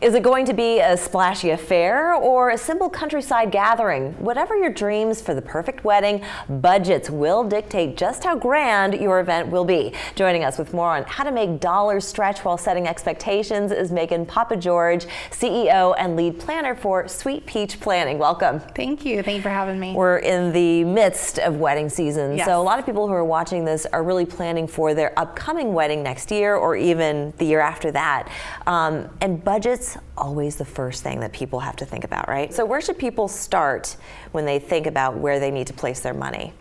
Is it going to be a splashy affair or a simple countryside gathering? Whatever your dreams for the perfect wedding, budgets will dictate just how grand your event will be. Joining us with more on how to make dollars stretch while setting expectations is Megan Papageorge, CEO and lead planner for Sweet Peach Planning. Welcome. Thank you. Thank you for having me. We're in the midst of wedding season, Yes. so a lot of people who are watching this are really planning for their upcoming wedding next year or even the year after that. And budgets always the first thing that people have to think about, right? So where should people start when they think about where they need to place their money?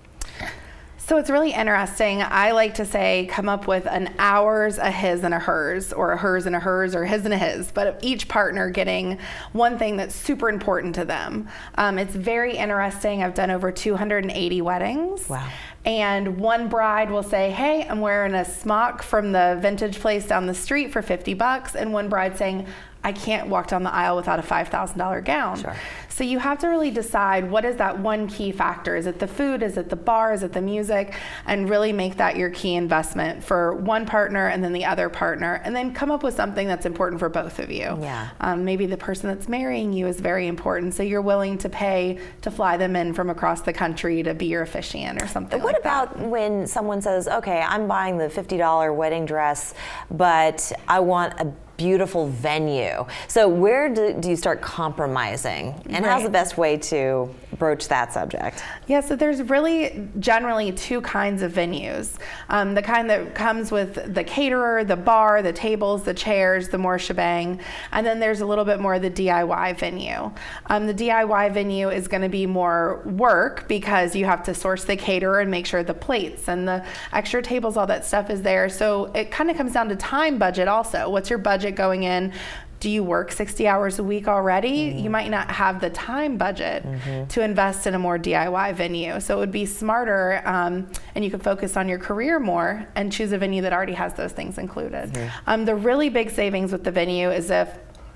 So it's really interesting. I like to say come up with an ours, a his, and a hers, or a hers and a hers, or a his and a his, but of each partner getting one thing that's super important to them. It's very interesting. I've done over 280 weddings. Wow. And one bride will say, hey, I'm wearing a smock from the vintage place down the street for $50. And one bride saying, I can't walk down the aisle without a $5,000 gown. Sure. So you have to really decide what is that one key factor. Is it the food? Is it the bar? Is it the music? And really make that your key investment for one partner and then the other partner. And then come up with something that's important for both of you. Yeah. Maybe the person that's marrying you is very important. So you're willing to pay to fly them in from across the country to be your officiant or something like that. What about when someone says, okay, I'm buying the $50 wedding dress, but I want a beautiful venue. So where do you start compromising? And how's the best way to broach that subject? Yeah, so there's really generally two kinds of venues. The kind that comes with the caterer, the bar, the tables, the chairs, the more shebang. And then there's a little bit more of the DIY venue. The DIY venue is going to be more work because you have to source the caterer and make sure the plates and the extra tables, all that stuff is there. So it kind of comes down to time budget also. What's your budget going in? Do you work 60 hours a week already? You might not have the time budget to invest in a more DIY venue. So it would be smarter, and you can focus on your career more and choose a venue that already has those things included. The really big savings with the venue is if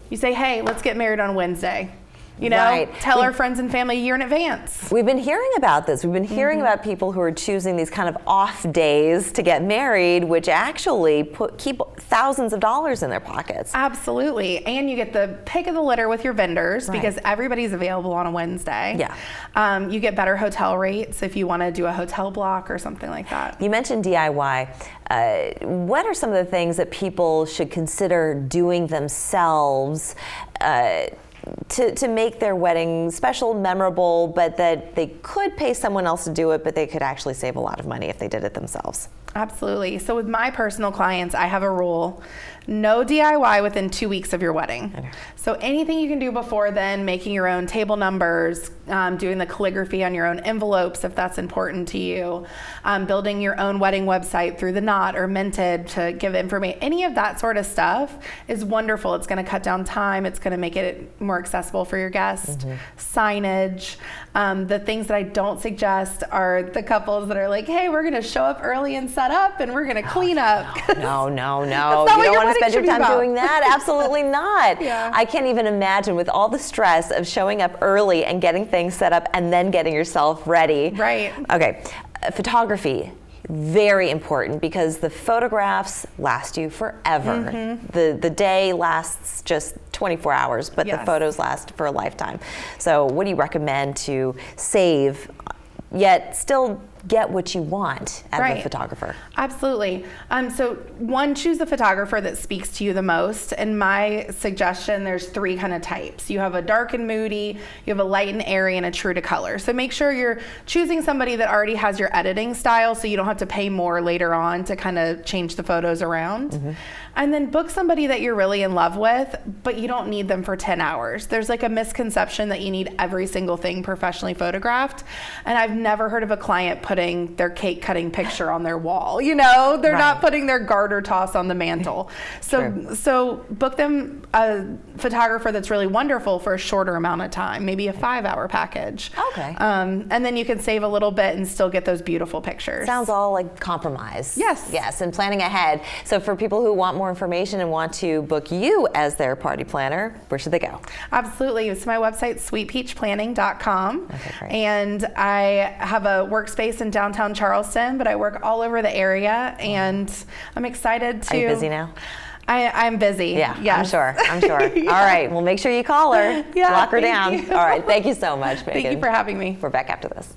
you say, hey, let's get married on Wednesday. You know, tell our friends and family a year in advance. We've been hearing about this. We've been hearing about people who are choosing these kind of off days to get married, which actually keep thousands of dollars in their pockets. Absolutely. And you get the pick of the litter with your vendors because everybody's available on a Wednesday. Yeah. You get better hotel rates if you want to do a hotel block or something like that. You mentioned DIY. What are some of the things that people should consider doing themselves to make their wedding special, memorable, but that they could pay someone else to do it, but they could actually save a lot of money if they did it themselves? Absolutely. So with my personal clients, I have a rule: no DIY within 2 weeks of your wedding. Okay. So anything you can do before then, making your own table numbers, doing the calligraphy on your own envelopes if that's important to you, building your own wedding website through the Knot or Minted to give information, any of that sort of stuff is wonderful. It's going to cut down time. It's going to make it more accessible for your guest. Signage. The things that I don't suggest are the couples that are like, hey, we're going to show up early and set up and we're going to clean up. No. You don't want to spend your time doing that? Absolutely not. Yeah. I can't even imagine with all the stress of showing up early and getting things set up and then getting yourself ready. Right. Okay. Photography. Very important because the photographs last you forever. The day lasts just 24 hours, but the photos last for a lifetime. So what do you recommend to save yet still get what you want out of a photographer? Absolutely. So one, choose a photographer that speaks to you the most. And my suggestion, there's three kind of types. You have a dark and moody, you have a light and airy, and a true to color. So make sure you're choosing somebody that already has your editing style so you don't have to pay more later on to kind of change the photos around. And then book somebody that you're really in love with, but you don't need them for 10 hours. There's like a misconception that you need every single thing professionally photographed. And I've never heard of a client putting their cake cutting picture on their wall. You know, they're not putting their garter toss on the mantle. So book them a photographer that's really wonderful for a shorter amount of time, maybe a 5-hour package. Okay. And then you can save a little bit and still get those beautiful pictures. Sounds all like compromise. Yes, and planning ahead. So for people who want more information and want to book you as their party planner, where should they go? Absolutely. It's my website, sweetpeachplanning.com. Okay, great. And I have a workspace in downtown Charleston, but I work all over the area, and I'm excited to... Are you busy now? I'm busy. Yeah, yes. I'm sure. Yeah. All right, well, make sure you call her. Yeah, Lock her thank down. you. All right, thank you so much, Megan. Thank you for having me. We're back after this.